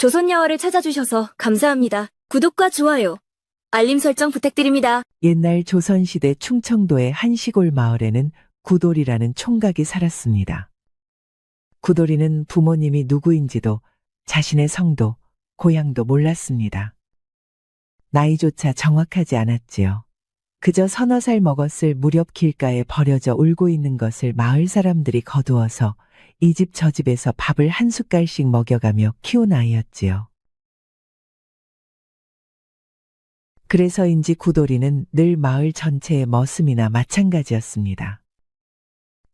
조선야화를 찾아주셔서 감사합니다. 구독과 좋아요, 알림 설정 부탁드립니다. 옛날 조선시대 충청도의 한 시골 마을에는 구돌이라는 총각이 살았습니다. 구돌이는 부모님이 누구인지도 자신의 성도, 고향도 몰랐습니다. 나이조차 정확하지 않았지요. 그저 서너 살 먹었을 무렵 길가에 버려져 울고 있는 것을 마을 사람들이 거두어서 이 집 저 집에서 밥을 한 숟갈씩 먹여가며 키운 아이였지요. 그래서인지 구돌이는 늘 마을 전체의 머슴이나 마찬가지였습니다.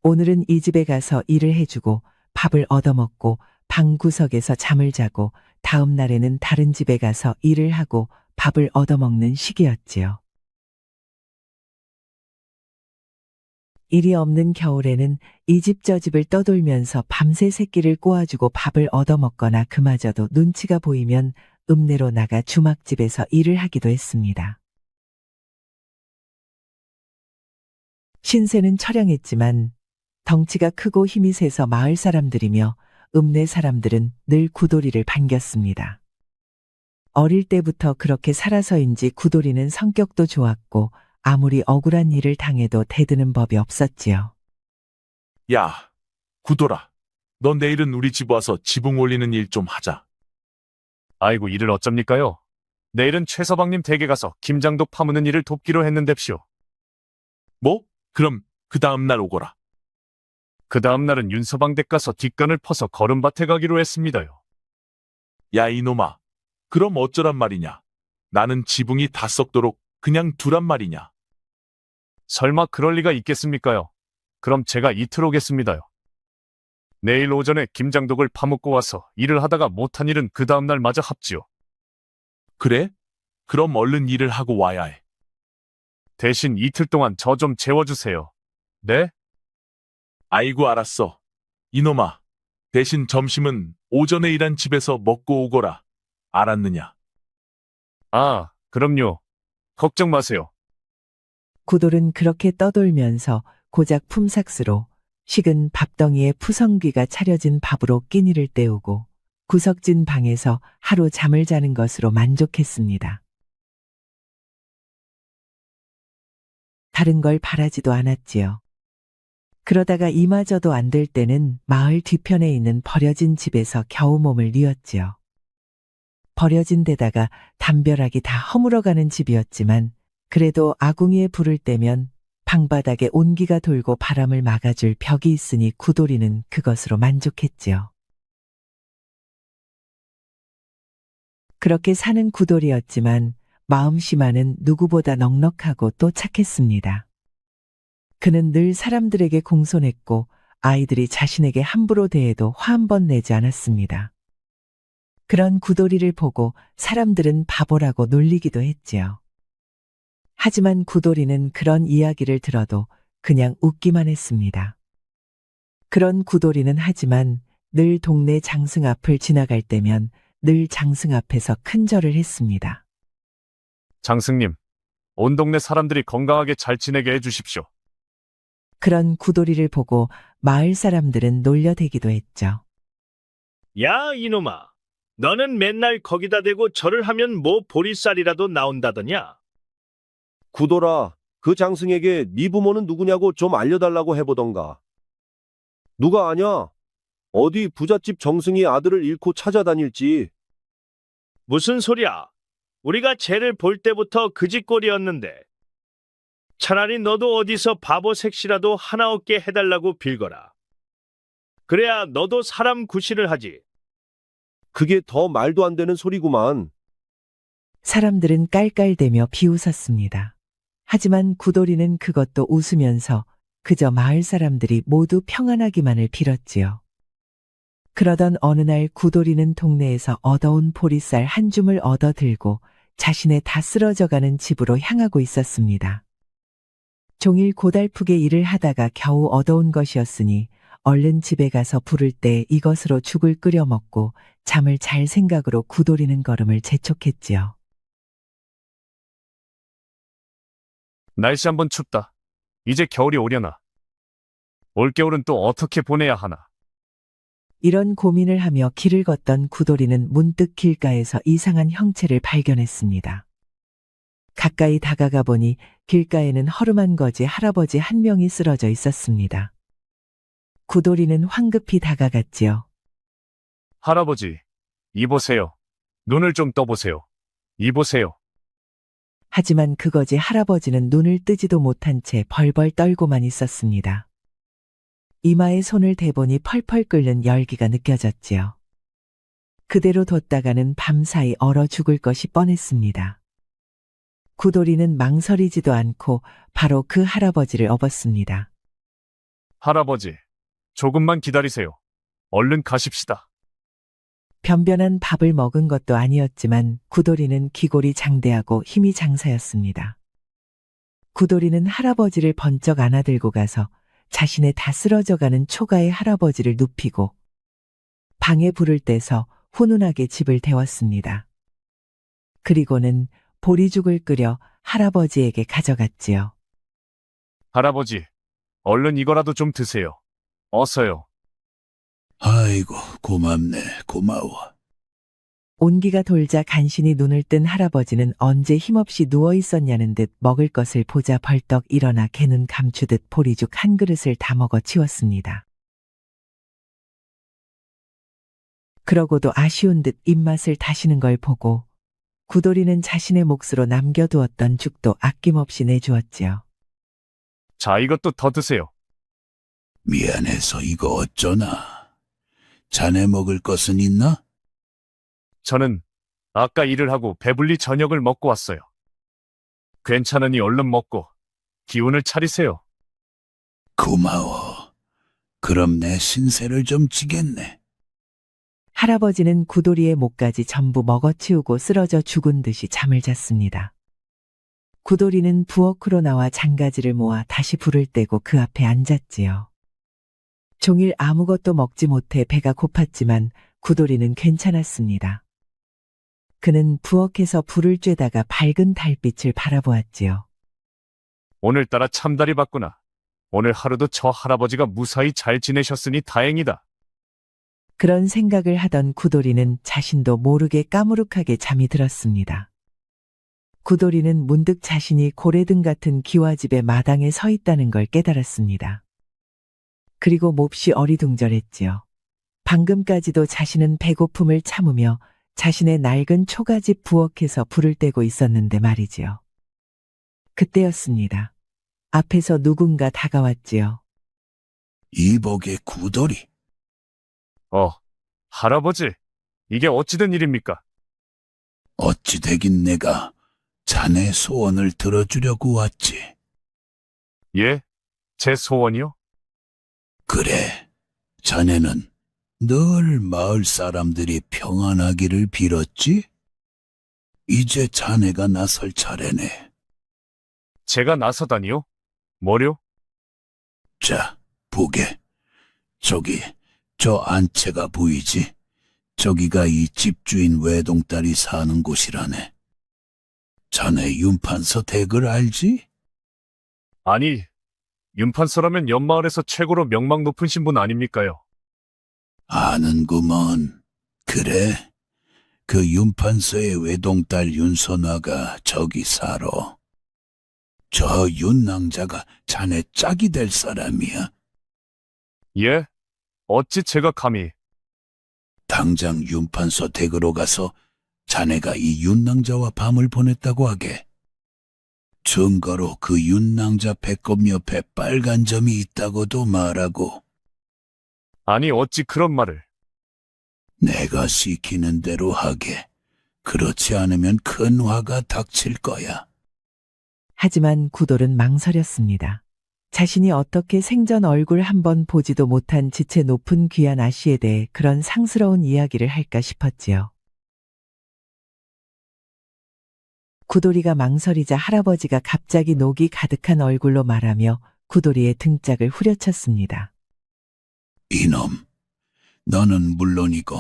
오늘은 이 집에 가서 일을 해주고 밥을 얻어먹고 방구석에서 잠을 자고 다음 날에는 다른 집에 가서 일을 하고 밥을 얻어먹는 시기였지요. 일이 없는 겨울에는 이 집 저 집을 떠돌면서 밤새 새끼를 꼬아주고 밥을 얻어먹거나 그마저도 눈치가 보이면 읍내로 나가 주막집에서 일을 하기도 했습니다. 신세는 처량했지만 덩치가 크고 힘이 세서 마을 사람들이며 읍내 사람들은 늘 구돌이를 반겼습니다. 어릴 때부터 그렇게 살아서인지 구돌이는 성격도 좋았고 아무리 억울한 일을 당해도 대드는 법이 없었지요. 야, 구돌아. 너 내일은 우리 집 와서 지붕 올리는 일 좀 하자. 아이고 일을 어쩝니까요? 내일은 최서방님 댁에 가서 김장도 파무는 일을 돕기로 했는뎁시오. 뭐? 그럼 그 다음날 오거라. 그 다음날은 윤서방 댁 가서 뒷간을 퍼서 거름밭에 가기로 했습니다요. 야, 이놈아. 그럼 어쩌란 말이냐. 나는 지붕이 다 썩도록 그냥 두란 말이냐. 설마 그럴 리가 있겠습니까요? 그럼 제가 이틀 오겠습니다요. 내일 오전에 김장독을 파묻고 와서 일을 하다가 못한 일은 그 다음날 마저 합지요. 그래? 그럼 얼른 일을 하고 와야 해. 대신 이틀 동안 저 좀 재워주세요. 네? 아이고, 알았어. 이놈아. 대신 점심은 오전에 일한 집에서 먹고 오거라. 알았느냐? 아, 그럼요. 걱정 마세요. 구돌은 그렇게 떠돌면서 고작 품삯으로 식은 밥덩이에 푸성귀가 차려진 밥으로 끼니를 때우고 구석진 방에서 하루 잠을 자는 것으로 만족했습니다. 다른 걸 바라지도 않았지요. 그러다가 이마저도 안 될 때는 마을 뒤편에 있는 버려진 집에서 겨우 몸을 뉘었지요. 버려진 데다가 담벼락이 다 허물어가는 집이었지만 그래도 아궁이에 불을 떼면 방바닥에 온기가 돌고 바람을 막아줄 벽이 있으니 구돌이는 그것으로 만족했지요. 그렇게 사는 구돌이였지만 마음씨만은 누구보다 넉넉하고 또 착했습니다. 그는 늘 사람들에게 공손했고 아이들이 자신에게 함부로 대해도 화 한 번 내지 않았습니다. 그런 구돌이를 보고 사람들은 바보라고 놀리기도 했지요. 하지만 구돌이는 그런 이야기를 들어도 그냥 웃기만 했습니다. 그런 구돌이는 하지만 늘 동네 장승 앞을 지나갈 때면 늘 장승 앞에서 큰 절을 했습니다. 장승님, 온 동네 사람들이 건강하게 잘 지내게 해주십시오. 그런 구돌이를 보고 마을 사람들은 놀려대기도 했죠. 야, 이놈아. 너는 맨날 거기다 대고 절을 하면 뭐 보리쌀이라도 나온다더냐? 구돌아, 그 장승에게 네 부모는 누구냐고 좀 알려달라고 해보던가. 누가 아냐? 어디 부잣집 정승이 아들을 잃고 찾아다닐지. 무슨 소리야? 우리가 쟤를 볼 때부터 그 짓꼴이었는데. 차라리 너도 어디서 바보 색시라도 하나 없게 해달라고 빌거라. 그래야 너도 사람 구실을 하지. 그게 더 말도 안 되는 소리구만. 사람들은 깔깔대며 비웃었습니다. 하지만 구돌이는 그것도 웃으면서 그저 마을 사람들이 모두 평안하기만을 빌었지요. 그러던 어느 날 구돌이는 동네에서 얻어온 보리쌀 한 줌을 얻어 들고 자신의 다 쓰러져가는 집으로 향하고 있었습니다. 종일 고달프게 일을 하다가 겨우 얻어온 것이었으니 얼른 집에 가서 부를 때 이것으로 죽을 끓여 먹고 잠을 잘 생각으로 구돌이는 걸음을 재촉했지요. 날씨 한번 춥다. 이제 겨울이 오려나. 올겨울은 또 어떻게 보내야 하나. 이런 고민을 하며 길을 걷던 구돌이는 문득 길가에서 이상한 형체를 발견했습니다. 가까이 다가가 보니 길가에는 허름한 거지 할아버지 한 명이 쓰러져 있었습니다. 구돌이는 황급히 다가갔지요. 할아버지, 이보세요. 눈을 좀 떠보세요. 이보세요. 하지만 그거지 할아버지는 눈을 뜨지도 못한 채 벌벌 떨고만 있었습니다. 이마에 손을 대보니 펄펄 끓는 열기가 느껴졌지요. 그대로 뒀다가는 밤사이 얼어 죽을 것이 뻔했습니다. 구돌이는 망설이지도 않고 바로 그 할아버지를 업었습니다. 할아버지, 조금만 기다리세요. 얼른 가십시다. 변변한 밥을 먹은 것도 아니었지만 구돌이는 기골이 장대하고 힘이 장사였습니다. 구돌이는 할아버지를 번쩍 안아들고 가서 자신의 다 쓰러져가는 초가의 할아버지를 눕히고 방에 불을 떼서 훈훈하게 집을 데웠습니다. 그리고는 보리죽을 끓여 할아버지에게 가져갔지요. 할아버지, 얼른 이거라도 좀 드세요. 어서요. 아이고, 고맙네, 고마워. 온기가 돌자 간신히 눈을 뜬 할아버지는 언제 힘없이 누워 있었냐는 듯 먹을 것을 보자 벌떡 일어나 개눈 감추듯 보리죽 한 그릇을 다 먹어 치웠습니다. 그러고도 아쉬운 듯 입맛을 다시는 걸 보고 구돌이는 자신의 몫으로 남겨두었던 죽도 아낌없이 내주었지요. 자, 이것도 더 드세요. 미안해서 이거 어쩌나. 자네 먹을 것은 있나? 저는 아까 일을 하고 배불리 저녁을 먹고 왔어요. 괜찮으니 얼른 먹고 기운을 차리세요. 고마워. 그럼 내 신세를 좀 지겠네. 할아버지는 구돌이의 목까지 전부 먹어치우고 쓰러져 죽은 듯이 잠을 잤습니다. 구돌이는 부엌으로 나와 장가지를 모아 다시 불을 떼고 그 앞에 앉았지요. 종일 아무것도 먹지 못해 배가 고팠지만 구돌이는 괜찮았습니다. 그는 부엌에서 불을 쬐다가 밝은 달빛을 바라보았지요. 오늘따라 참다리 봤구나. 오늘 하루도 저 할아버지가 무사히 잘 지내셨으니 다행이다. 그런 생각을 하던 구돌이는 자신도 모르게 까무룩하게 잠이 들었습니다. 구돌이는 문득 자신이 고래등 같은 기와집의 마당에 서 있다는 걸 깨달았습니다. 그리고 몹시 어리둥절했지요. 방금까지도 자신은 배고픔을 참으며 자신의 낡은 초가집 부엌에서 불을 떼고 있었는데 말이지요. 그때였습니다. 앞에서 누군가 다가왔지요. 이복의 구돌이. 할아버지, 이게 어찌된 일입니까? 어찌 되긴 내가 자네 소원을 들어주려고 왔지. 예? 제 소원이요? 그래, 자네는 늘 마을 사람들이 평안하기를 빌었지? 이제 자네가 나설 차례네. 제가 나서다니요? 뭐요? 자, 보게. 저기, 저 안채가 보이지? 저기가 이 집주인 외동딸이 사는 곳이라네. 자네 윤판서 댁을 알지? 아니, 윤판서라면 옆마을에서 최고로 명망 높은 신분 아닙니까요? 아는구먼. 그래? 그 윤판서의 외동딸 윤선화가 저기 살아. 저 윤낭자가 자네 짝이 될 사람이야. 예? 어찌 제가 감히... 당장 윤판서 댁으로 가서 자네가 이 윤낭자와 밤을 보냈다고 하게. 증거로 그 윤낭자 배꼽 옆에 빨간 점이 있다고도 말하고. 아니, 어찌 그런 말을... 내가 시키는 대로 하게. 그렇지 않으면 큰 화가 닥칠 거야. 하지만 구돌은 망설였습니다. 자신이 어떻게 생전 얼굴 한번 보지도 못한 지체 높은 귀한 아씨에 대해 그런 상스러운 이야기를 할까 싶었지요. 구돌이가 망설이자 할아버지가 갑자기 녹이 가득한 얼굴로 말하며 구돌이의 등짝을 후려쳤습니다. 이놈, 너는 물론이고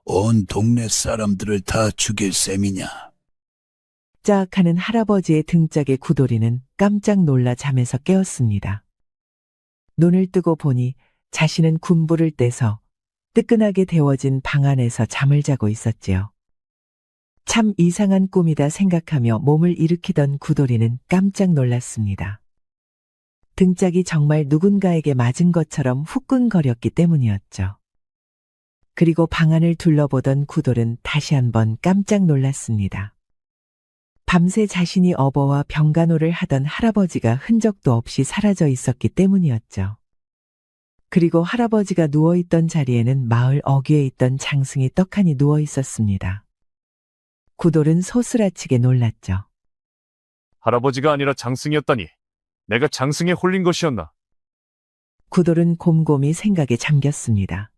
온 동네 사람들을 다 죽일 셈이냐? 짝 하는 할아버지의 등짝에 구돌이는 깜짝 놀라 잠에서 깨었습니다. 눈을 뜨고 보니 자신은 군부를 떼서 뜨끈하게 데워진 방 안에서 잠을 자고 있었지요. 참 이상한 꿈이다 생각하며 몸을 일으키던 구돌이는 깜짝 놀랐습니다. 등짝이 정말 누군가에게 맞은 것처럼 후끈거렸기 때문이었죠. 그리고 방 안을 둘러보던 구돌은 다시 한번 깜짝 놀랐습니다. 밤새 자신이 어버와 병간호를 하던 할아버지가 흔적도 없이 사라져 있었기 때문이었죠. 그리고 할아버지가 누워있던 자리에는 마을 어귀에 있던 장승이 떡하니 누워 있었습니다. 구돌은 소스라치게 놀랐죠. 할아버지가 아니라 장승이었다니. 내가 장승에 홀린 것이었나? 구돌은 곰곰이 생각에 잠겼습니다.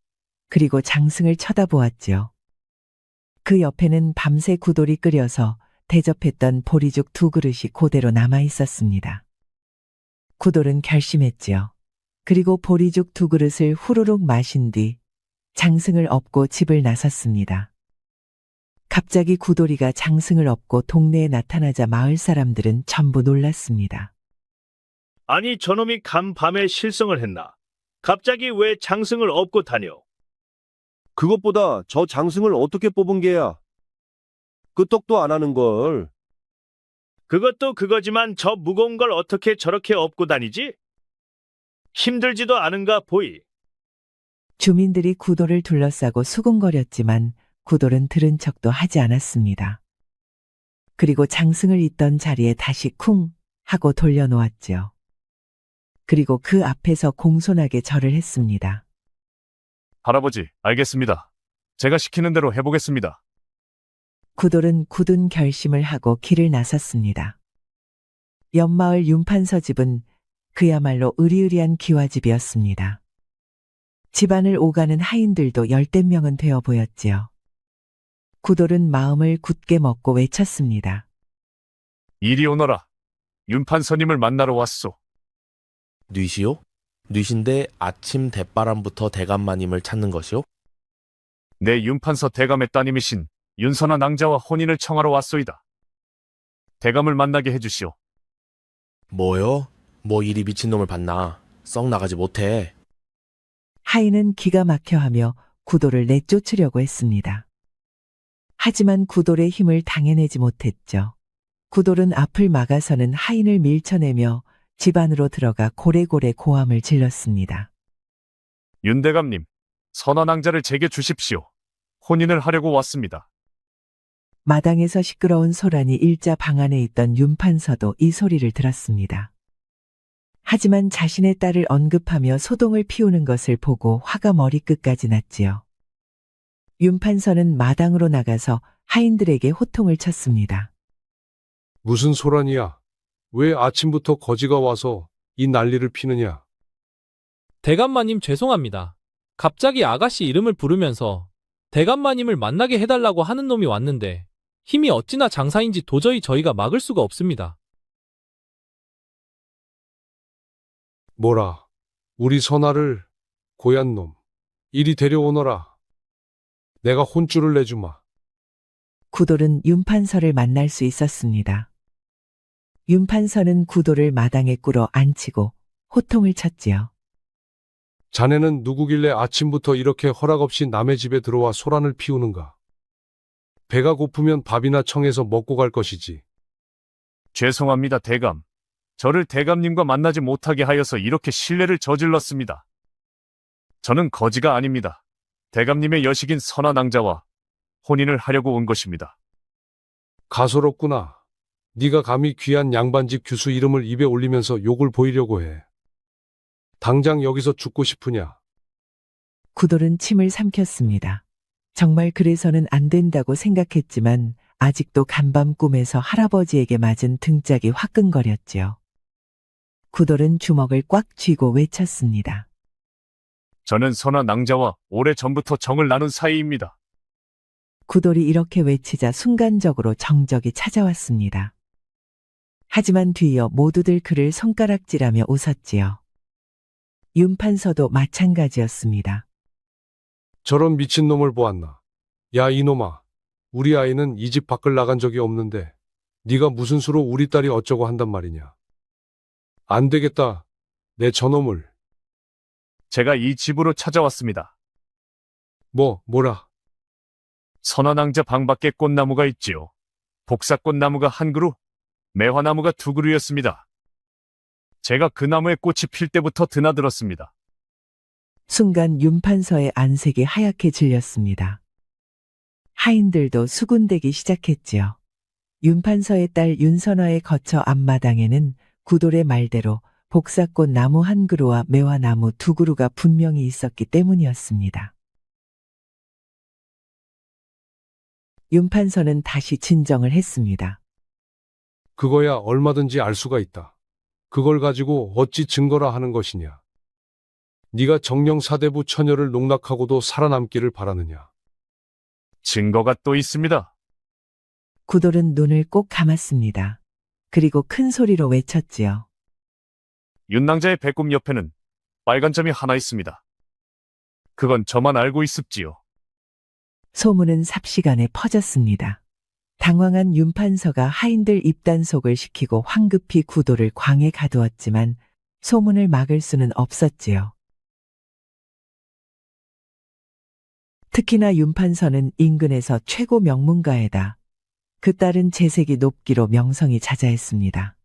그리고 장승을 쳐다보았지요. 그 옆에는 밤새 구돌이 끓여서 대접했던 보리죽 2그릇이 그대로 남아 있었습니다. 구돌은 결심했지요. 그리고 보리죽 2그릇을 후루룩 마신 뒤 장승을 업고 집을 나섰습니다. 갑자기 구돌이가 장승을 업고 동네에 나타나자 마을 사람들은 전부 놀랐습니다. 아니 저놈이 간밤에 실성을 했나? 갑자기 왜 장승을 업고 다녀? 그것보다 저 장승을 어떻게 뽑은 게야? 끄떡도 안 하는 걸. 그것도 그거지만 저 무거운 걸 어떻게 저렇게 업고 다니지? 힘들지도 않은가 보이. 주민들이 구돌을 둘러싸고 수군거렸지만 구돌은 들은 척도 하지 않았습니다. 그리고 장승을 잇던 자리에 다시 쿵 하고 돌려놓았지요. 그리고 그 앞에서 공손하게 절을 했습니다. 할아버지, 알겠습니다. 제가 시키는 대로 해보겠습니다. 구돌은 굳은 결심을 하고 길을 나섰습니다. 옆마을 윤판서 집은 그야말로 으리으리한 기와집이었습니다. 집안을 오가는 하인들도 열댓 명은 되어 보였지요. 구돌은 마음을 굳게 먹고 외쳤습니다. 이리 오너라. 윤판서님을 만나러 왔소. 뉘시오? 뉘신데 아침 대바람부터 대감마님을 찾는 것이오? 내 윤판서 대감의 따님이신 윤선아 낭자와 혼인을 청하러 왔소이다. 대감을 만나게 해주시오. 뭐요? 뭐 이리 미친놈을 봤나? 썩 나가지 못해. 하인은 기가 막혀하며 구돌을 내쫓으려고 했습니다. 하지만 구돌의 힘을 당해내지 못했죠. 구돌은 앞을 막아서는 하인을 밀쳐내며 집 안으로 들어가 고래고래 고함을 질렀습니다. 윤대감님, 선아 낭자를 제게 주십시오. 혼인을 하려고 왔습니다. 마당에서 시끄러운 소란이 일자 방 안에 있던 윤판서도 이 소리를 들었습니다. 하지만 자신의 딸을 언급하며 소동을 피우는 것을 보고 화가 머리끝까지 났지요. 윤판서는 마당으로 나가서 하인들에게 호통을 쳤습니다. 무슨 소란이야? 왜 아침부터 거지가 와서 이 난리를 피느냐? 대감마님 죄송합니다. 갑자기 아가씨 이름을 부르면서 대감마님을 만나게 해달라고 하는 놈이 왔는데 힘이 어찌나 장사인지 도저히 저희가 막을 수가 없습니다. 뭐라, 우리 선아를 고얀 놈, 이리 데려오너라. 내가 혼쭐을 내주마. 구돌은 윤판서를 만날 수 있었습니다. 윤판서는 구돌을 마당에 꿇어 앉히고 호통을 쳤지요. 자네는 누구길래 아침부터 이렇게 허락 없이 남의 집에 들어와 소란을 피우는가? 배가 고프면 밥이나 청해서 먹고 갈 것이지. 죄송합니다, 대감. 저를 대감님과 만나지 못하게 하여서 이렇게 실례를 저질렀습니다. 저는 거지가 아닙니다. 대감님의 여식인 선아 낭자와 혼인을 하려고 온 것입니다. 가소롭구나. 네가 감히 귀한 양반집 규수 이름을 입에 올리면서 욕을 보이려고 해. 당장 여기서 죽고 싶으냐? 구돌은 침을 삼켰습니다. 정말 그래서는 안 된다고 생각했지만 아직도 간밤 꿈에서 할아버지에게 맞은 등짝이 화끈거렸지요. 구돌은 주먹을 꽉 쥐고 외쳤습니다. 저는 선아 낭자와 오래전부터 정을 나눈 사이입니다. 구돌이 이렇게 외치자 순간적으로 정적이 찾아왔습니다. 하지만 뒤이어 모두들 그를 손가락질하며 웃었지요. 윤판서도 마찬가지였습니다. 저런 미친놈을 보았나? 야 이놈아, 우리 아이는 이 집 밖을 나간 적이 없는데 네가 무슨 수로 우리 딸이 어쩌고 한단 말이냐? 안 되겠다. 내 저놈을. 제가 이 집으로 찾아왔습니다. 뭐라? 선화낭자 방 밖에 꽃나무가 있지요. 복사꽃나무가 한 그루, 매화나무가 두 그루였습니다. 제가 그 나무에 꽃이 필 때부터 드나들었습니다. 순간 윤판서의 안색이 하얗게 질렸습니다. 하인들도 수군대기 시작했지요. 윤판서의 딸 윤선화의 거처 앞마당에는 구돌의 말대로 복사꽃 나무 한 그루와 매화나무 두 그루가 분명히 있었기 때문이었습니다. 윤판서는 다시 진정을 했습니다. 그거야 얼마든지 알 수가 있다. 그걸 가지고 어찌 증거라 하는 것이냐. 네가 정령 사대부 처녀를 농락하고도 살아남기를 바라느냐. 증거가 또 있습니다. 구돌은 눈을 꼭 감았습니다. 그리고 큰 소리로 외쳤지요. 윤낭자의 배꼽 옆에는 빨간 점이 하나 있습니다. 그건 저만 알고 있습지요. 소문은 삽시간에 퍼졌습니다. 당황한 윤판서가 하인들 입단속을 시키고 황급히 구돌을 광에 가두었지만 소문을 막을 수는 없었지요. 특히나 윤판서는 인근에서 최고 명문가에다 그 딸은 재색이 높기로 명성이 자자했습니다.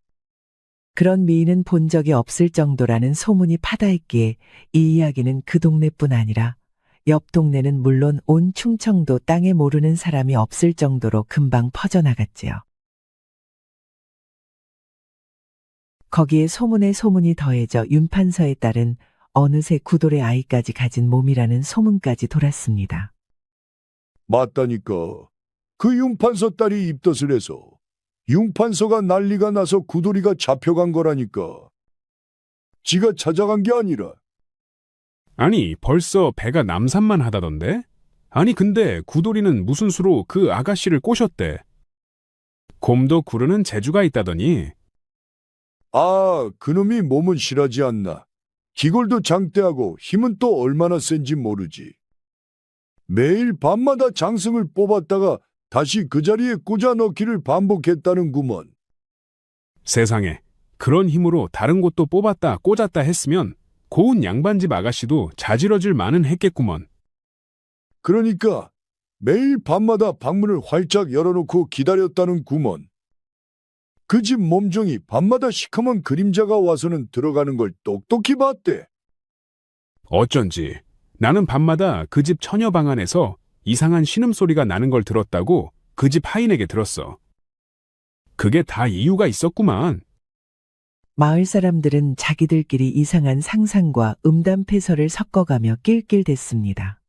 그런 미인은 본 적이 없을 정도라는 소문이 파다했기에 이 이야기는 그 동네뿐 아니라 옆 동네는 물론 온 충청도 땅에 모르는 사람이 없을 정도로 금방 퍼져나갔지요. 거기에 소문에 소문이 더해져 윤판서의 딸은 어느새 구돌의 아이까지 가진 몸이라는 소문까지 돌았습니다. 맞다니까. 그 융판서 딸이 입덧을 해서 융판서가 난리가 나서 구돌이가 잡혀간 거라니까. 지가 찾아간 게 아니라. 아니, 벌써 배가 남산만 하다던데? 아니, 근데 구돌이는 무슨 수로 그 아가씨를 꼬셨대? 곰도 구르는 재주가 있다더니. 아, 그놈이 몸은 실하지 않나. 기골도 장대하고 힘은 또 얼마나 센지 모르지. 매일 밤마다 장승을 뽑았다가 다시 그 자리에 꽂아 넣기를 반복했다는구먼. 세상에, 그런 힘으로 다른 곳도 뽑았다 꽂았다 했으면 고운 양반집 아가씨도 자지러질 만은 했겠구먼. 그러니까 매일 밤마다 방문을 활짝 열어놓고 기다렸다는구먼. 그 집 몸종이 밤마다 시커먼 그림자가 와서는 들어가는 걸 똑똑히 봤대. 어쩐지 나는 밤마다 그 집 처녀 방 안에서 이상한 신음소리가 나는 걸 들었다고 그 집 하인에게 들었어. 그게 다 이유가 있었구만. 마을 사람들은 자기들끼리 이상한 상상과 음담패설을 섞어가며 낄낄댔습니다.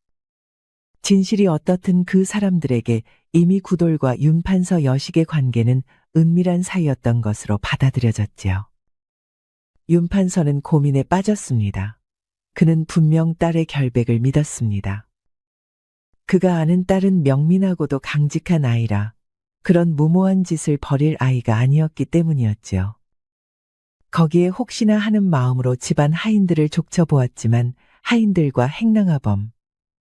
진실이 어떻든 그 사람들에게 이미 구돌과 윤판서 여식의 관계는 은밀한 사이였던 것으로 받아들여졌지요. 윤판서는 고민에 빠졌습니다. 그는 분명 딸의 결백을 믿었습니다. 그가 아는 딸은 명민하고도 강직한 아이라 그런 무모한 짓을 벌일 아이가 아니었기 때문이었지요. 거기에 혹시나 하는 마음으로 집안 하인들을 족쳐보았지만 하인들과 행랑아범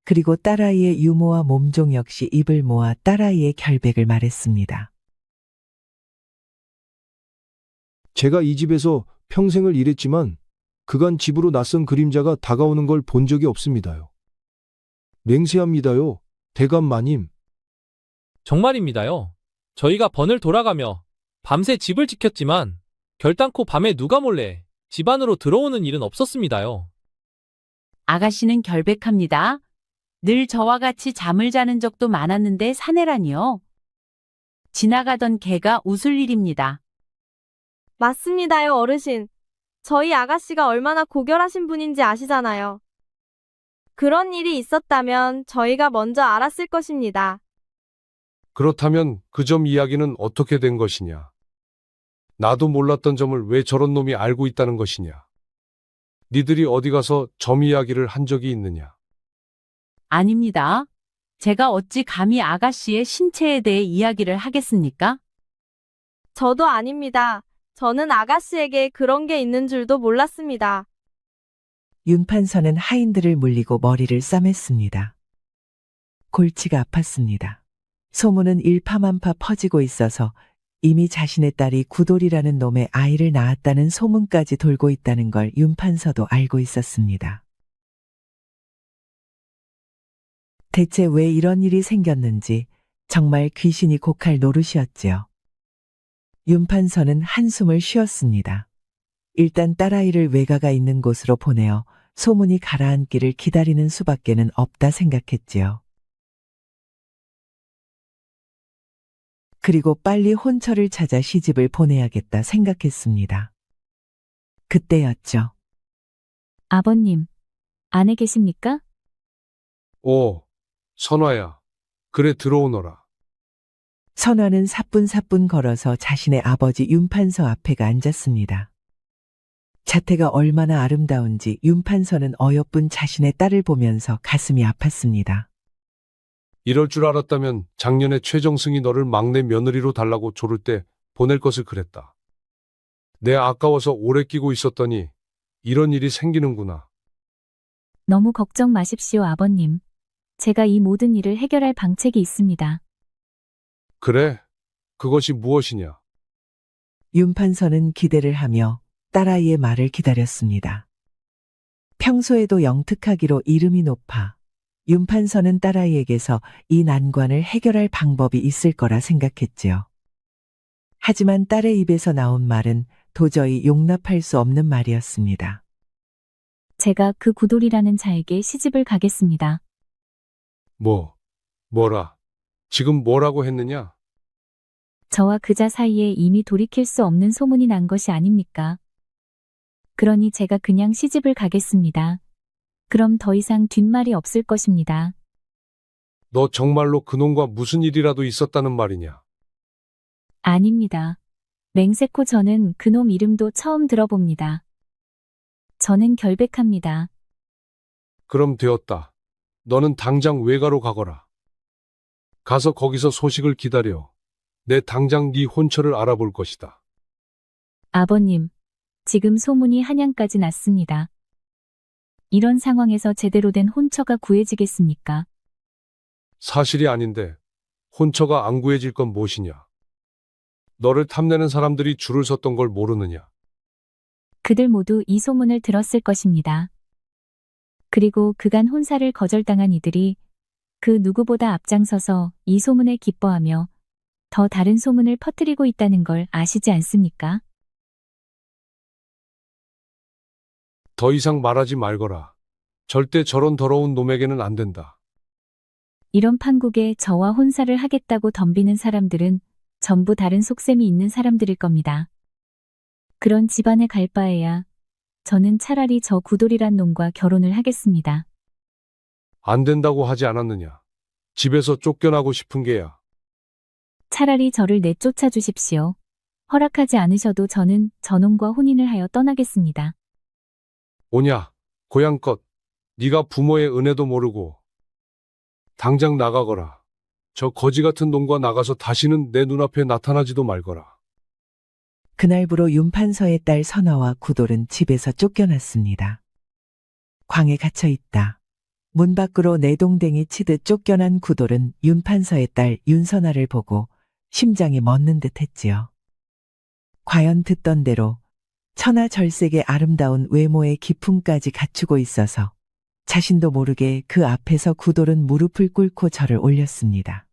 그리고 딸아이의 유모와 몸종 역시 입을 모아 딸아이의 결백을 말했습니다. 제가 이 집에서 평생을 일했지만 그간 집으로 낯선 그림자가 다가오는 걸 본 적이 없습니다요. 맹세합니다요, 대감 마님. 정말입니다요. 저희가 번을 돌아가며 밤새 집을 지켰지만 결단코 밤에 누가 몰래 집 안으로 들어오는 일은 없었습니다요. 아가씨는 결백합니다. 늘 저와 같이 잠을 자는 적도 많았는데 사내라니요. 지나가던 개가 웃을 일입니다. 맞습니다요, 어르신. 저희 아가씨가 얼마나 고결하신 분인지 아시잖아요. 그런 일이 있었다면 저희가 먼저 알았을 것입니다. 그렇다면 그 점 이야기는 어떻게 된 것이냐? 나도 몰랐던 점을 왜 저런 놈이 알고 있다는 것이냐? 니들이 어디 가서 점 이야기를 한 적이 있느냐? 아닙니다. 제가 어찌 감히 아가씨의 신체에 대해 이야기를 하겠습니까? 저도 아닙니다. 저는 아가씨에게 그런 게 있는 줄도 몰랐습니다. 윤판서는 하인들을 물리고 머리를 싸맸습니다. 골치가 아팠습니다. 소문은 일파만파 퍼지고 있어서 이미 자신의 딸이 구돌이라는 놈의 아이를 낳았다는 소문까지 돌고 있다는 걸 윤판서도 알고 있었습니다. 대체 왜 이런 일이 생겼는지 정말 귀신이 곡할 노릇이었지요. 윤판서는 한숨을 쉬었습니다. 일단 딸아이를 외가가 있는 곳으로 보내어 소문이 가라앉기를 기다리는 수밖에는 없다 생각했지요. 그리고 빨리 혼처를 찾아 시집을 보내야겠다 생각했습니다. 그때였죠. 아버님, 안에 계십니까? 오, 선화야. 그래 들어오너라. 선화는 사뿐사뿐 걸어서 자신의 아버지 윤판서 앞에 앉았습니다. 자태가 얼마나 아름다운지 윤판서는 어여쁜 자신의 딸을 보면서 가슴이 아팠습니다. 이럴 줄 알았다면 작년에 최정승이 너를 막내 며느리로 달라고 조를 때 보낼 것을 그랬다. 내 아까워서 오래 끼고 있었더니 이런 일이 생기는구나. 너무 걱정 마십시오, 아버님. 제가 이 모든 일을 해결할 방책이 있습니다. 그래? 그것이 무엇이냐? 윤판서는 기대를 하며 딸아이의 말을 기다렸습니다. 평소에도 영특하기로 이름이 높아 윤판서는 딸아이에게서 이 난관을 해결할 방법이 있을 거라 생각했지요. 하지만 딸의 입에서 나온 말은 도저히 용납할 수 없는 말이었습니다. 제가 그 구돌이라는 자에게 시집을 가겠습니다. 뭐라? 지금 뭐라고 했느냐? 저와 그자 사이에 이미 돌이킬 수 없는 소문이 난 것이 아닙니까? 그러니 제가 그냥 시집을 가겠습니다. 그럼 더 이상 뒷말이 없을 것입니다. 너 정말로 그놈과 무슨 일이라도 있었다는 말이냐? 아닙니다. 맹세코 저는 그놈 이름도 처음 들어봅니다. 저는 결백합니다. 그럼 되었다. 너는 당장 외가로 가거라. 가서 거기서 소식을 기다려. 내 당장 네 혼처를 알아볼 것이다. 아버님, 지금 소문이 한양까지 났습니다. 이런 상황에서 제대로 된 혼처가 구해지겠습니까? 사실이 아닌데 혼처가 안 구해질 건 무엇이냐? 너를 탐내는 사람들이 줄을 섰던 걸 모르느냐? 그들 모두 이 소문을 들었을 것입니다. 그리고 그간 혼사를 거절당한 이들이 그 누구보다 앞장서서 이 소문에 기뻐하며 더 다른 소문을 퍼뜨리고 있다는 걸 아시지 않습니까? 더 이상 말하지 말거라. 절대 저런 더러운 놈에게는 안 된다. 이런 판국에 저와 혼사를 하겠다고 덤비는 사람들은 전부 다른 속셈이 있는 사람들일 겁니다. 그런 집안에 갈 바에야 저는 차라리 저 구돌이란 놈과 결혼을 하겠습니다. 안 된다고 하지 않았느냐? 집에서 쫓겨나고 싶은 게야. 차라리 저를 내쫓아 주십시오. 허락하지 않으셔도 저는 저놈과 혼인을 하여 떠나겠습니다. 오냐, 고향껏. 네가 부모의 은혜도 모르고. 당장 나가거라. 저 거지 같은 놈과 나가서 다시는 내 눈앞에 나타나지도 말거라. 그날부로 윤판서의 딸 선화와 구돌은 집에서 쫓겨났습니다. 광에 갇혀 있다. 문 밖으로 내동댕이 치듯 쫓겨난 구돌은 윤판서의 딸 윤선화를 보고 심장이 멎는 듯 했지요. 과연 듣던 대로 천하절색의 아름다운 외모의 기품까지 갖추고 있어서 자신도 모르게 그 앞에서 구돌은 무릎을 꿇고 절을 올렸습니다.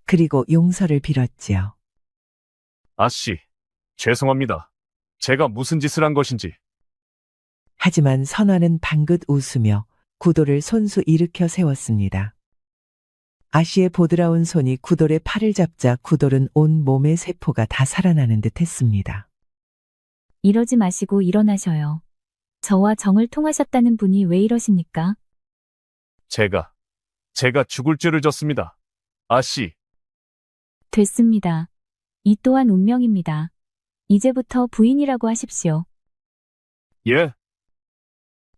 그리고 용서를 빌었지요. 아씨, 죄송합니다. 제가 무슨 짓을 한 것인지. 하지만 선화는 방긋 웃으며 구돌을 손수 일으켜 세웠습니다. 아씨의 보드라운 손이 구돌의 팔을 잡자 구돌은 온 몸의 세포가 다 살아나는 듯 했습니다. 이러지 마시고 일어나셔요. 저와 정을 통하셨다는 분이 왜 이러십니까? 제가 죽을 죄를 졌습니다. 아씨, 됐습니다. 이 또한 운명입니다. 이제부터 부인이라고 하십시오. 예,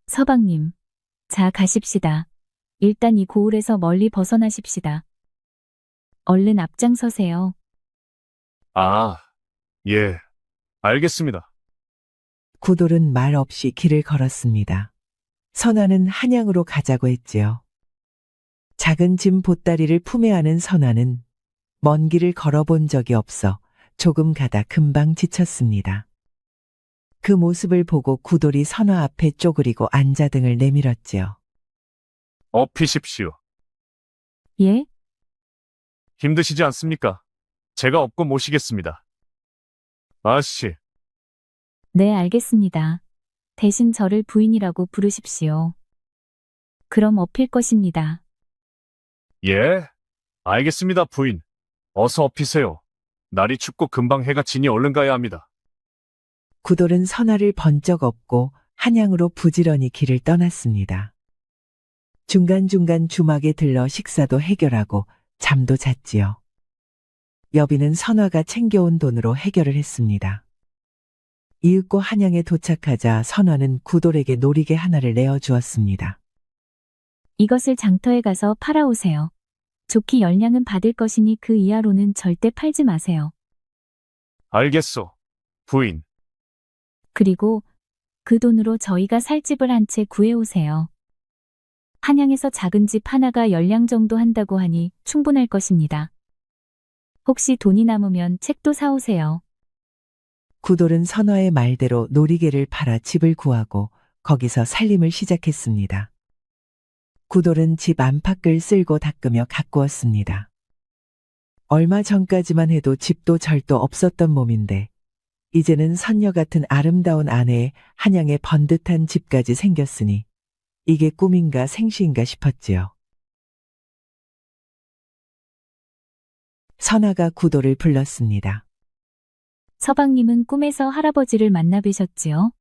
서방님, 자 가십시다. 일단 이 고을에서 멀리 벗어나십시다. 얼른 앞장서세요. 예, 알겠습니다. 구돌은 말 없이 길을 걸었습니다. 선화는 한양으로 가자고 했지요. 작은 짐 보따리를 품에 안은 선화는 먼 길을 걸어본 적이 없어 조금 가다 금방 지쳤습니다. 그 모습을 보고 구돌이 선화 앞에 쪼그리고 앉아 등을 내밀었지요. 업히십시오. 예? 힘드시지 않습니까? 제가 업고 모시겠습니다. 아씨, 네, 알겠습니다. 대신 저를 부인이라고 부르십시오. 그럼 업힐 것입니다. 예, 알겠습니다, 부인. 어서 업히세요. 날이 춥고 금방 해가 지니 얼른 가야 합니다. 구돌은 선화를 번쩍 업고 한양으로 부지런히 길을 떠났습니다. 중간중간 주막에 들러 식사도 해결하고 잠도 잤지요. 여비는 선화가 챙겨온 돈으로 해결을 했습니다. 이윽고 한양에 도착하자 선화는 구돌에게 놀이개 하나를 내어주었습니다. 이것을 장터에 가서 팔아오세요. 좋기 10냥은 받을 것이니 그 이하로는 절대 팔지 마세요. 알겠소, 부인. 그리고 그 돈으로 저희가 살 집을 한 채 구해오세요. 한양에서 작은 집 하나가 10냥 정도 한다고 하니 충분할 것입니다. 혹시 돈이 남으면 책도 사오세요. 구돌은 선화의 말대로 놀이개를 팔아 집을 구하고 거기서 살림을 시작했습니다. 구돌은 집 안팎을 쓸고 닦으며 가꾸었습니다. 얼마 전까지만 해도 집도 절도 없었던 몸인데 이제는 선녀 같은 아름다운 아내의 한양에 번듯한 집까지 생겼으니 이게 꿈인가 생시인가 싶었지요. 선화가 구돌을 불렀습니다. 서방님은 꿈에서 할아버지를 만나 뵈셨지요?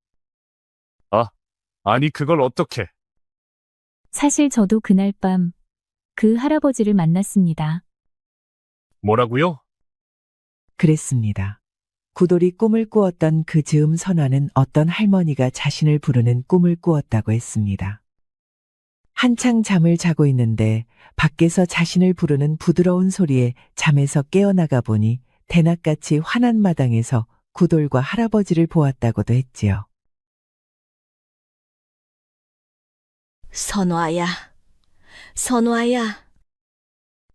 아니, 그걸 어떻게? 사실 저도 그날 밤 그 할아버지를 만났습니다. 뭐라고요? 그랬습니다. 구돌이 꿈을 꾸었던 그 즈음 선화는 어떤 할머니가 자신을 부르는 꿈을 꾸었다고 했습니다. 한창 잠을 자고 있는데 밖에서 자신을 부르는 부드러운 소리에 잠에서 깨어나가 보니 대낮같이 환한 마당에서 구돌과 할아버지를 보았다고도 했지요. 선화야, 선화야.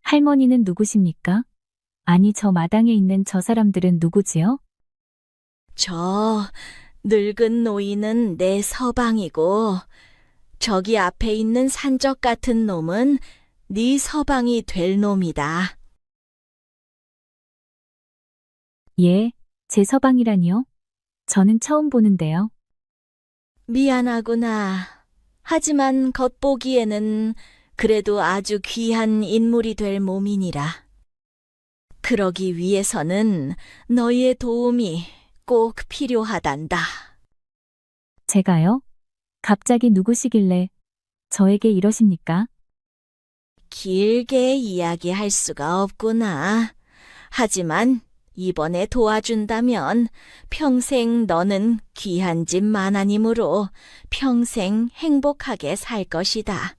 할머니는 누구십니까? 아니, 저 마당에 있는 저 사람들은 누구지요? 저 늙은 노인은 내 서방이고 저기 앞에 있는 산적 같은 놈은 네 서방이 될 놈이다. 예, 제 서방이라니요? 저는 처음 보는데요. 미안하구나. 하지만 겉보기에는 그래도 아주 귀한 인물이 될 몸이니라. 그러기 위해서는 너희의 도움이 꼭 필요하단다. 제가요? 갑자기 누구시길래 저에게 이러십니까? 길게 이야기할 수가 없구나. 하지만 이번에 도와준다면 평생 너는 귀한 집 마나님으로 평생 행복하게 살 것이다.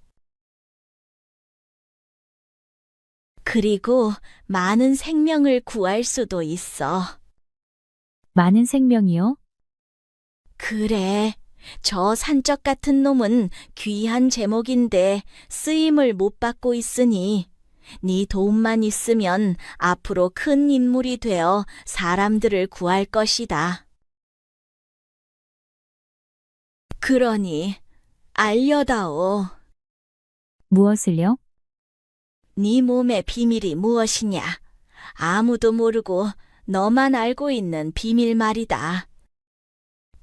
그리고 많은 생명을 구할 수도 있어. 많은 생명이요? 그래. 저 산적 같은 놈은 귀한 제목인데 쓰임을 못 받고 있으니 네 도움만 있으면 앞으로 큰 인물이 되어 사람들을 구할 것이다. 그러니 알려다오. 무엇을요? 네 몸의 비밀이 무엇이냐? 아무도 모르고 너만 알고 있는 비밀 말이다.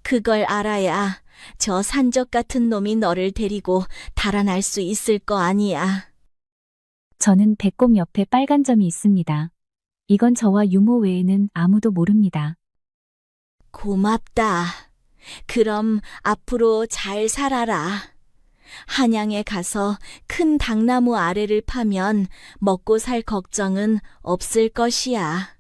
그걸 알아야 저 산적 같은 놈이 너를 데리고 달아날 수 있을 거 아니야. 저는 배꼽 옆에 빨간 점이 있습니다. 이건 저와 유모 외에는 아무도 모릅니다. 고맙다. 그럼 앞으로 잘 살아라. 한양에 가서 큰 당나무 아래를 파면 먹고 살 걱정은 없을 것이야.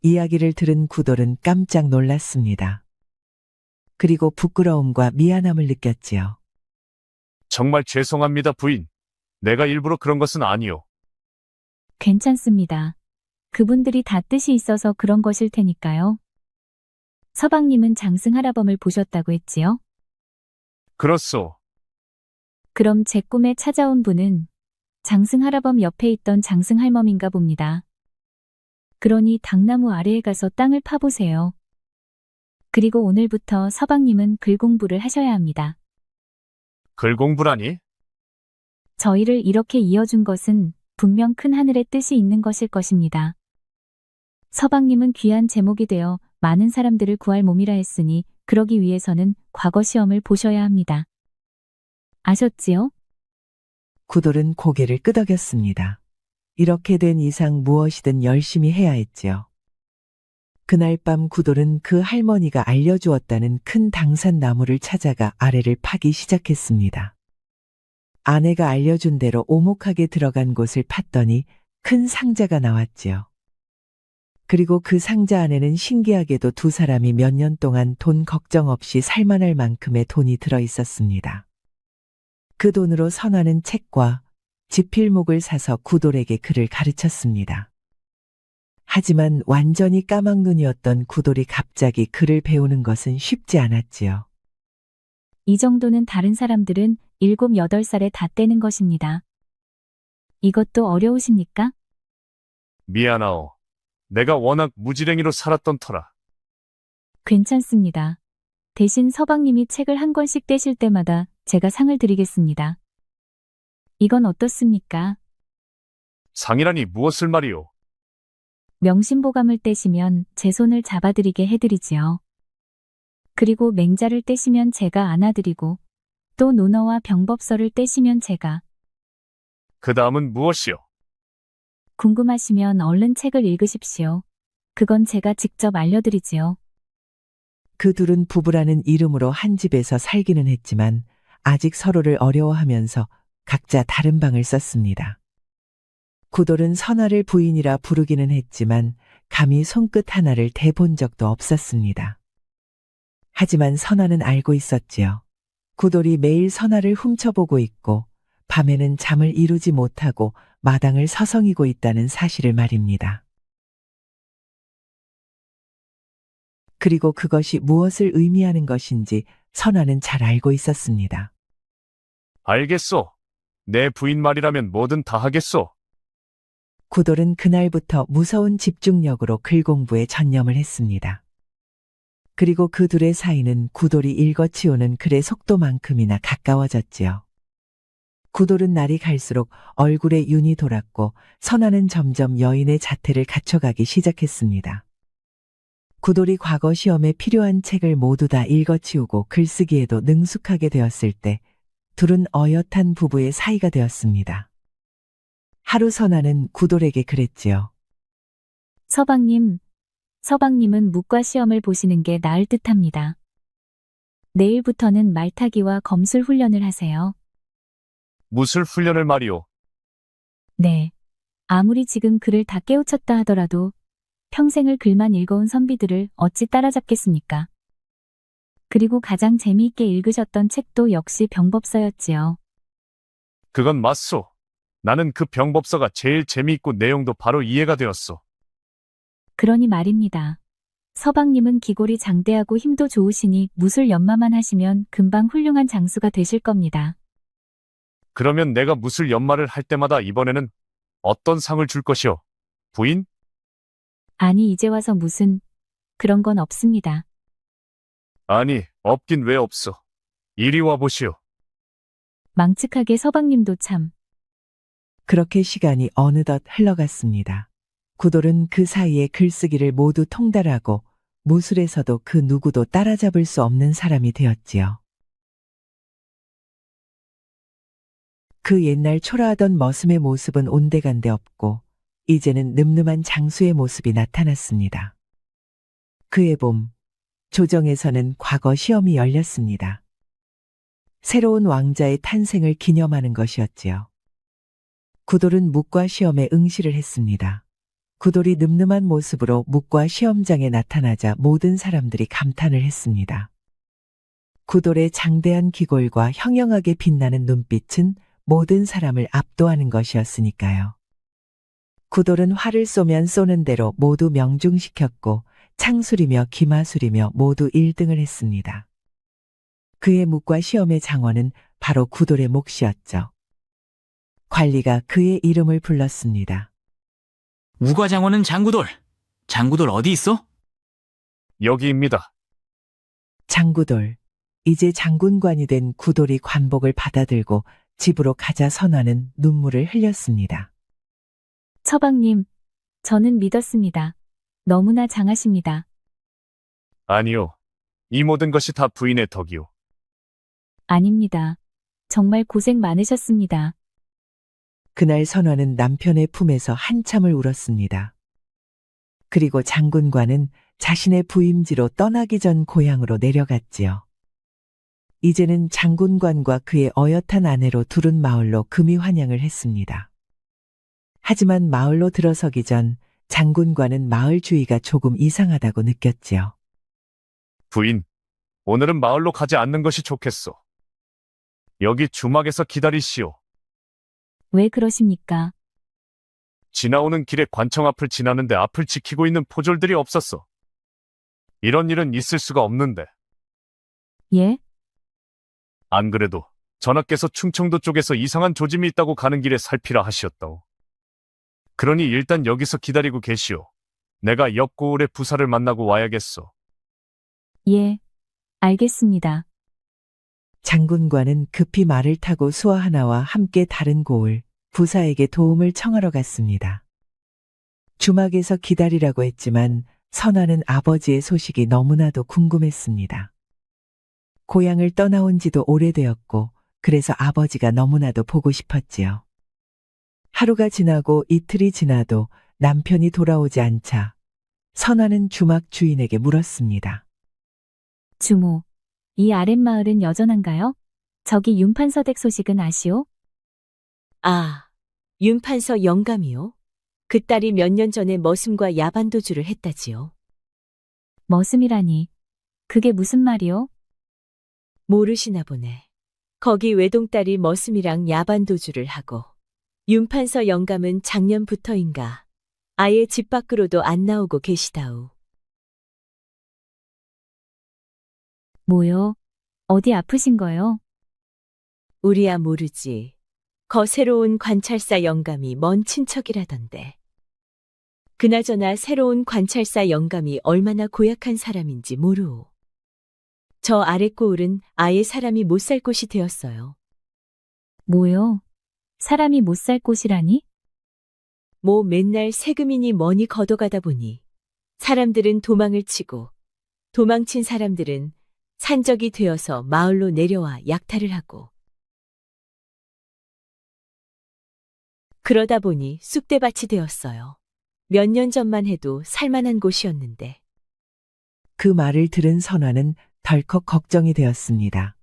이야기를 들은 구돌은 깜짝 놀랐습니다. 그리고 부끄러움과 미안함을 느꼈지요. 정말 죄송합니다, 부인. 내가 일부러 그런 것은 아니요. 괜찮습니다. 그분들이 다 뜻이 있어서 그런 것일 테니까요. 서방님은 장승 할아범을 보셨다고 했지요? 그렇소. 그럼 제 꿈에 찾아온 분은 장승 할아범 옆에 있던 장승 할멈인가 봅니다. 그러니 당나무 아래에 가서 땅을 파보세요. 그리고 오늘부터 서방님은 글 공부를 하셔야 합니다. 글 공부라니? 저희를 이렇게 이어준 것은 분명 큰 하늘의 뜻이 있는 것일 것입니다. 서방님은 귀한 제목이 되어 많은 사람들을 구할 몸이라 했으니 그러기 위해서는 과거 시험을 보셔야 합니다. 아셨지요? 구돌은 고개를 끄덕였습니다. 이렇게 된 이상 무엇이든 열심히 해야 했지요. 그날 밤 구돌은 그 할머니가 알려주었다는 큰 당산나무를 찾아가 아래를 파기 시작했습니다. 아내가 알려준 대로 오목하게 들어간 곳을 팠더니 큰 상자가 나왔지요. 그리고 그 상자 안에는 신기하게도 두 사람이 몇 년 동안 돈 걱정 없이 살만할 만큼의 돈이 들어 있었습니다. 그 돈으로 선화는 책과 지필목을 사서 구돌에게 글을 가르쳤습니다. 하지만 완전히 까막눈이었던 구돌이 갑자기 글을 배우는 것은 쉽지 않았지요. 이 정도는 다른 사람들은 7, 8살에 다 떼는 것입니다. 이것도 어려우십니까? 미안하오. 내가 워낙 무지랭이로 살았던 터라. 괜찮습니다. 대신 서방님이 책을 한 권씩 떼실 때마다 제가 상을 드리겠습니다. 이건 어떻습니까? 상이라니 무엇을 말이오? 명심보감을 떼시면 제 손을 잡아드리게 해드리지요. 그리고 맹자를 떼시면 제가 안아드리고 또 논어와 병법서를 떼시면 제가. 그 다음은 무엇이오? 궁금하시면 얼른 책을 읽으십시오. 그건 제가 직접 알려드리지요. 그 둘은 부부라는 이름으로 한 집에서 살기는 했지만 아직 서로를 어려워하면서 각자 다른 방을 썼습니다. 구돌은 선화를 부인이라 부르기는 했지만 감히 손끝 하나를 대본 적도 없었습니다. 하지만 선화는 알고 있었지요. 구돌이 매일 선화를 훔쳐보고 있고 밤에는 잠을 이루지 못하고 마당을 서성이고 있다는 사실을 말입니다. 그리고 그것이 무엇을 의미하는 것인지 선화는 잘 알고 있었습니다. 알겠소. 내 부인 말이라면 뭐든 다 하겠소. 구돌은 그날부터 무서운 집중력으로 글 공부에 전념을 했습니다. 그리고 그 둘의 사이는 구돌이 읽어치우는 글의 속도만큼이나 가까워졌지요. 구돌은 날이 갈수록 얼굴에 윤이 돌았고 선화는 점점 여인의 자태를 갖춰가기 시작했습니다. 구돌이 과거 시험에 필요한 책을 모두 다 읽어치우고 글쓰기에도 능숙하게 되었을 때 둘은 어엿한 부부의 사이가 되었습니다. 하루 선화는 구돌에게 그랬지요. 서방님은 묵과 시험을 보시는 게 나을 듯합니다. 내일부터는 말타기와 검술 훈련을 하세요. 무술 훈련을 말이오? 네. 아무리 지금 글을 다 깨우쳤다 하더라도 평생을 글만 읽어온 선비들을 어찌 따라잡겠습니까? 그리고 가장 재미있게 읽으셨던 책도 역시 병법서였지요. 그건 맞소. 나는 그 병법서가 제일 재미있고 내용도 바로 이해가 되었소. 그러니 말입니다. 서방님은 기골이 장대하고 힘도 좋으시니 무술 연마만 하시면 금방 훌륭한 장수가 되실 겁니다. 그러면 내가 무술 연마를 할 때마다 이번에는 어떤 상을 줄 것이오? 부인? 아니 이제 와서 무슨 그런 건 없습니다. 아니, 없긴 왜 없어. 이리 와보시오. 망측하게 서방님도 참. 그렇게 시간이 어느덧 흘러갔습니다. 구돌은 그 사이에 글쓰기를 모두 통달하고 무술에서도 그 누구도 따라잡을 수 없는 사람이 되었지요. 그 옛날 초라하던 머슴의 모습은 온데간데 없고 이제는 늠름한 장수의 모습이 나타났습니다. 그해 봄, 조정에서는 과거 시험이 열렸습니다. 새로운 왕자의 탄생을 기념하는 것이었지요. 구돌은 묵과 시험에 응시를 했습니다. 구돌이 늠름한 모습으로 묵과 시험장에 나타나자 모든 사람들이 감탄을 했습니다. 구돌의 장대한 기골과 형형하게 빛나는 눈빛은 모든 사람을 압도하는 것이었으니까요. 구돌은 활을 쏘면 쏘는 대로 모두 명중시켰고 창술이며 기마술이며 모두 1등을 했습니다. 그의 묵과 시험의 장원은 바로 구돌의 몫이었죠. 관리가 그의 이름을 불렀습니다. 우과장원은 장구돌, 장구돌 어디 있어? 여기입니다. 장구돌. 이제 장군관이 된 구돌이 관복을 받아들고 집으로 가자 선화는 눈물을 흘렸습니다. 처방님, 저는 믿었습니다. 너무나 장하십니다. 아니요. 이 모든 것이 다 부인의 덕이요. 아닙니다. 정말 고생 많으셨습니다. 그날 선화는 남편의 품에서 한참을 울었습니다. 그리고 장군관은 자신의 부임지로 떠나기 전 고향으로 내려갔지요. 이제는 장군관과 그의 어엿한 아내로 두른 마을로 금이 환영을 했습니다. 하지만 마을로 들어서기 전 장군관은 마을 주위가 조금 이상하다고 느꼈지요. 부인, 오늘은 마을로 가지 않는 것이 좋겠소. 여기 주막에서 기다리시오. 왜 그러십니까? 지나오는 길에 관청 앞을 지나는데 앞을 지키고 있는 포졸들이 없었어. 이런 일은 있을 수가 없는데. 예? 안 그래도 전하께서 충청도 쪽에서 이상한 조짐이 있다고 가는 길에 살피라 하시었다오. 그러니 일단 여기서 기다리고 계시오. 내가 옆 고을의 부사를 만나고 와야겠소. 예, 알겠습니다. 장군관은 급히 말을 타고 수아하나와 함께 다른 고을, 부사에게 도움을 청하러 갔습니다. 주막에서 기다리라고 했지만 선화는 아버지의 소식이 너무나도 궁금했습니다. 고향을 떠나온 지도 오래되었고 그래서 아버지가 너무나도 보고 싶었지요. 하루가 지나고 이틀이 지나도 남편이 돌아오지 않자 선화는 주막 주인에게 물었습니다. 주모, 이 아랫마을은 여전한가요? 저기 윤판서댁 소식은 아시오? 아, 윤판서 영감이요? 그 딸이 몇 년 전에 머슴과 야반도주를 했다지요. 머슴이라니, 그게 무슨 말이오? 모르시나 보네. 거기 외동딸이 머슴이랑 야반도주를 하고 윤판서 영감은 작년부터인가 아예 집 밖으로도 안 나오고 계시다오. 뭐요? 어디 아프신 거요? 우리야 모르지. 거 새로운 관찰사 영감이 먼 친척이라던데. 그나저나 새로운 관찰사 영감이 얼마나 고약한 사람인지 모르오. 저 아랫고을은 아예 사람이 못 살 곳이 되었어요. 뭐요? 사람이 못 살 곳이라니? 뭐 맨날 세금이니 뭐니 걷어가다 보니 사람들은 도망을 치고 도망친 사람들은 산적이 되어서 마을로 내려와 약탈을 하고 그러다 보니 쑥대밭이 되었어요. 몇 년 전만 해도 살만한 곳이었는데. 그 말을 들은 선화는 덜컥 걱정이 되었습니다.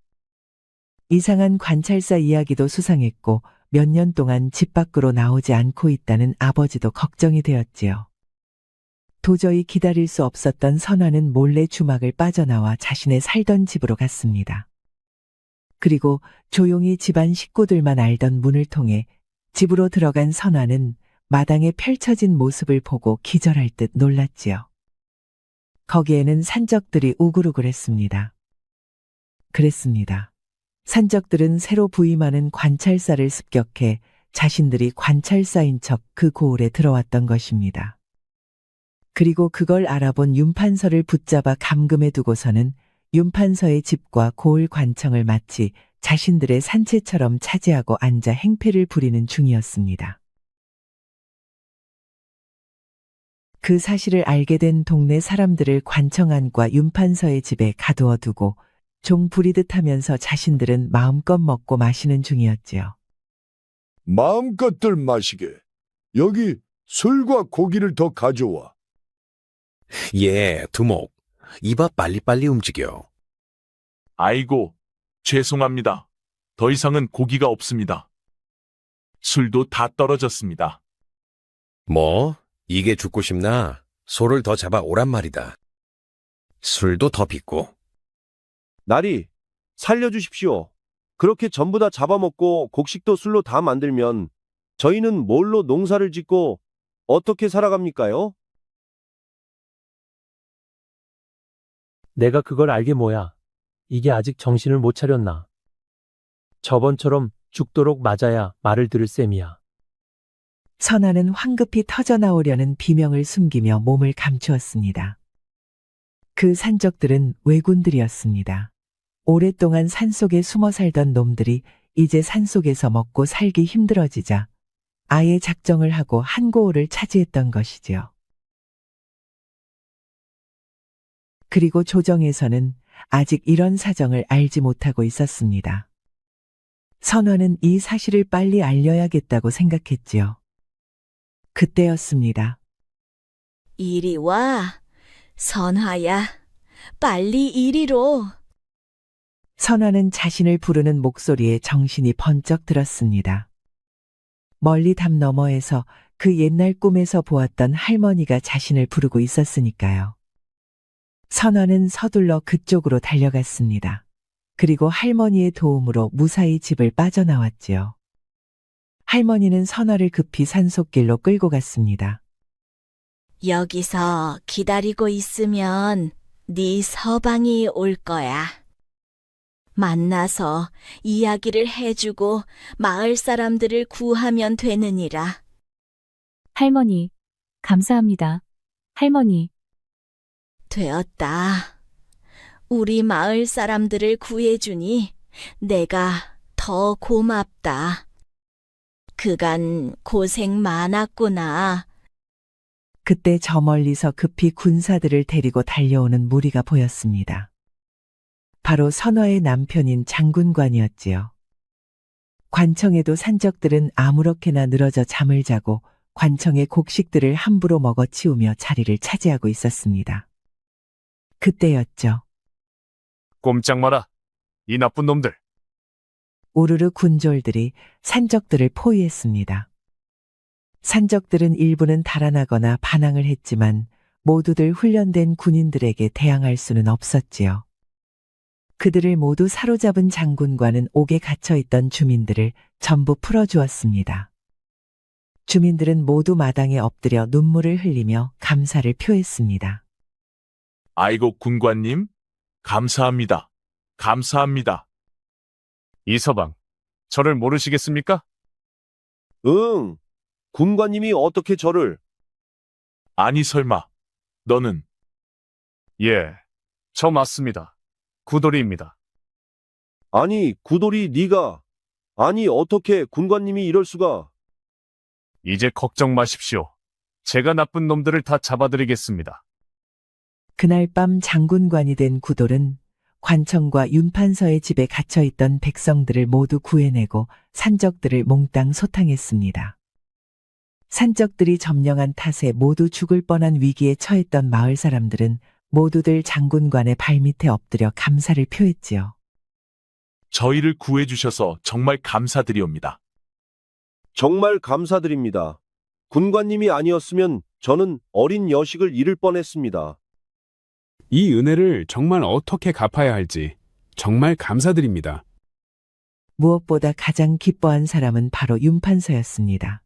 이상한 관찰사 이야기도 수상했고 몇 년 동안 집 밖으로 나오지 않고 있다는 아버지도 걱정이 되었지요. 도저히 기다릴 수 없었던 선화는 몰래 주막을 빠져나와 자신의 살던 집으로 갔습니다. 그리고 조용히 집안 식구들만 알던 문을 통해 집으로 들어간 선화는 마당에 펼쳐진 모습을 보고 기절할 듯 놀랐지요. 거기에는 산적들이 우글우글했습니다. 그랬습니다. 산적들은 새로 부임하는 관찰사를 습격해 자신들이 관찰사인 척 그 고을에 들어왔던 것입니다. 그리고 그걸 알아본 윤판서를 붙잡아 감금해 두고서는 윤판서의 집과 고을 관청을 마치 자신들의 산채처럼 차지하고 앉아 행패를 부리는 중이었습니다. 그 사실을 알게 된 동네 사람들을 관청 안과 윤판서의 집에 가두어 두고 종 부리듯 하면서 자신들은 마음껏 먹고 마시는 중이었지요. 마음껏들 마시게. 여기 술과 고기를 더 가져와. 예, 두목. 이봐 빨리빨리 움직여. 아이고, 죄송합니다. 더 이상은 고기가 없습니다. 술도 다 떨어졌습니다. 뭐? 이게 죽고 싶나? 소를 더 잡아 오란 말이다. 술도 더 빚고. 나리, 살려주십시오. 그렇게 전부 다 잡아먹고 곡식도 술로 다 만들면 저희는 뭘로 농사를 짓고 어떻게 살아갑니까요? 내가 그걸 알게 뭐야. 이게 아직 정신을 못 차렸나. 저번처럼 죽도록 맞아야 말을 들을 셈이야. 선아는 황급히 터져나오려는 비명을 숨기며 몸을 감추었습니다. 그 산적들은 왜군들이었습니다. 오랫동안 산속에 숨어 살던 놈들이 이제 산속에서 먹고 살기 힘들어지자 아예 작정을 하고 한고을을 차지했던 것이지요. 그리고 조정에서는 아직 이런 사정을 알지 못하고 있었습니다. 선화는 이 사실을 빨리 알려야겠다고 생각했지요. 그때였습니다. 이리 와. 선화야. 빨리 이리로. 선화는 자신을 부르는 목소리에 정신이 번쩍 들었습니다. 멀리 담 너머에서 그 옛날 꿈에서 보았던 할머니가 자신을 부르고 있었으니까요. 선화는 서둘러 그쪽으로 달려갔습니다. 그리고 할머니의 도움으로 무사히 집을 빠져나왔지요. 할머니는 선화를 급히 산속길로 끌고 갔습니다. 여기서 기다리고 있으면 네 서방이 올 거야. 만나서 이야기를 해주고 마을 사람들을 구하면 되느니라. 할머니, 감사합니다. 할머니. 되었다. 우리 마을 사람들을 구해주니 내가 더 고맙다. 그간 고생 많았구나. 그때 저 멀리서 급히 군사들을 데리고 달려오는 무리가 보였습니다. 바로 선화의 남편인 장군관이었지요. 관청에도 산적들은 아무렇게나 늘어져 잠을 자고 관청의 곡식들을 함부로 먹어치우며 자리를 차지하고 있었습니다. 그때였죠. 꼼짝 마라. 이 나쁜 놈들. 우르르 군졸들이 산적들을 포위했습니다. 산적들은 일부는 달아나거나 반항을 했지만 모두들 훈련된 군인들에게 대항할 수는 없었지요. 그들을 모두 사로잡은 장군과는 옥에 갇혀있던 주민들을 전부 풀어주었습니다. 주민들은 모두 마당에 엎드려 눈물을 흘리며 감사를 표했습니다. 아이고 군관님, 감사합니다. 감사합니다. 이서방, 저를 모르시겠습니까? 응. 군관님이 어떻게 저를? 아니 설마 너는? 예, 저 맞습니다. 구돌이입니다. 아니, 구돌이 네가. 아니, 어떻게 군관님이 이럴 수가? 이제 걱정 마십시오. 제가 나쁜 놈들을 다 잡아드리겠습니다. 그날 밤 장군관이 된 구돌은 관청과 윤판서의 집에 갇혀있던 백성들을 모두 구해내고 산적들을 몽땅 소탕했습니다. 산적들이 점령한 탓에 모두 죽을 뻔한 위기에 처했던 마을 사람들은 모두들 장군관의 발밑에 엎드려 감사를 표했지요. 저희를 구해주셔서 정말 감사드리옵니다. 정말 감사드립니다. 군관님이 아니었으면 저는 어린 여식을 잃을 뻔했습니다. 이 은혜를 정말 어떻게 갚아야 할지 정말 감사드립니다. 무엇보다 가장 기뻐한 사람은 바로 윤판서였습니다.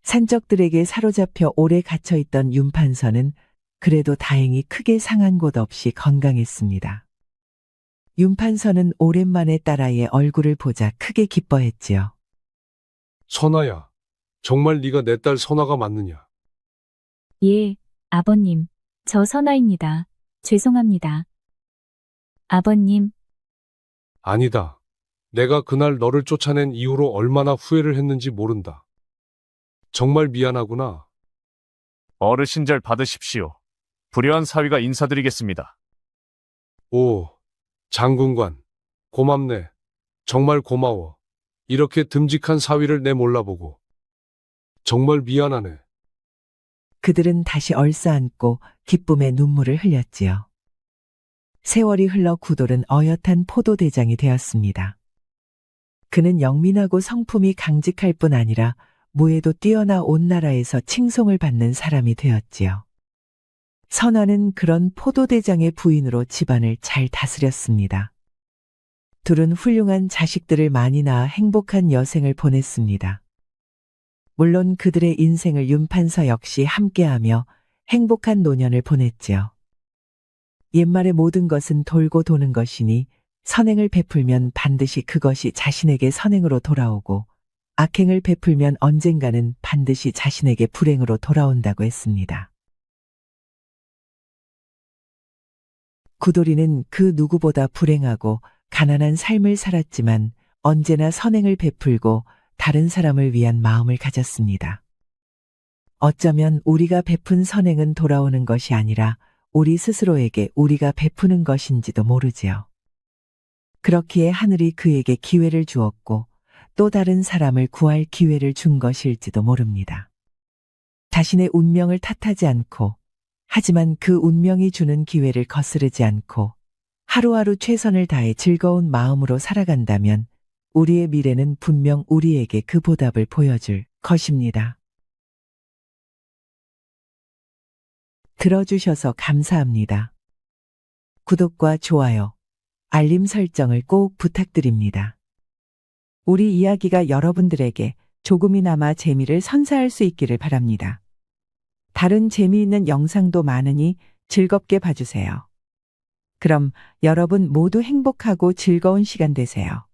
산적들에게 사로잡혀 오래 갇혀있던 윤판서는 그래도 다행히 크게 상한 곳 없이 건강했습니다. 윤판서는 오랜만에 딸아이의 얼굴을 보자 크게 기뻐했지요. 선아야, 정말 네가 내 딸 선아가 맞느냐? 예, 아버님. 저 선아입니다. 죄송합니다. 아버님. 아니다. 내가 그날 너를 쫓아낸 이후로 얼마나 후회를 했는지 모른다. 정말 미안하구나. 어르신절 받으십시오. 불효한 사위가 인사드리겠습니다. 오, 장군관. 고맙네. 정말 고마워. 이렇게 듬직한 사위를 내 몰라보고. 정말 미안하네. 그들은 다시 얼싸안고 기쁨의 눈물을 흘렸지요. 세월이 흘러 구돌은 어엿한 포도대장이 되었습니다. 그는 영민하고 성품이 강직할 뿐 아니라 무예도 뛰어나 온 나라에서 칭송을 받는 사람이 되었지요. 선화는 그런 포도대장의 부인으로 집안을 잘 다스렸습니다. 둘은 훌륭한 자식들을 많이 낳아 행복한 여생을 보냈습니다. 물론 그들의 인생을 윤판서 역시 함께하며 행복한 노년을 보냈지요. 옛말의 모든 것은 돌고 도는 것이니 선행을 베풀면 반드시 그것이 자신에게 선행으로 돌아오고 악행을 베풀면 언젠가는 반드시 자신에게 불행으로 돌아온다고 했습니다. 구돌이는 그 누구보다 불행하고 가난한 삶을 살았지만 언제나 선행을 베풀고 다른 사람을 위한 마음을 가졌습니다. 어쩌면 우리가 베푼 선행은 돌아오는 것이 아니라 우리 스스로에게 우리가 베푸는 것인지도 모르지요. 그렇기에 하늘이 그에게 기회를 주었고 또 다른 사람을 구할 기회를 준 것일지도 모릅니다. 자신의 운명을 탓하지 않고 하지만 그 운명이 주는 기회를 거스르지 않고 하루하루 최선을 다해 즐거운 마음으로 살아간다면 우리의 미래는 분명 우리에게 그 보답을 보여줄 것입니다. 들어주셔서 감사합니다. 구독과 좋아요, 알림 설정을 꼭 부탁드립니다. 우리 이야기가 여러분들에게 조금이나마 재미를 선사할 수 있기를 바랍니다. 다른 재미있는 영상도 많으니 즐겁게 봐주세요. 그럼 여러분 모두 행복하고 즐거운 시간 되세요.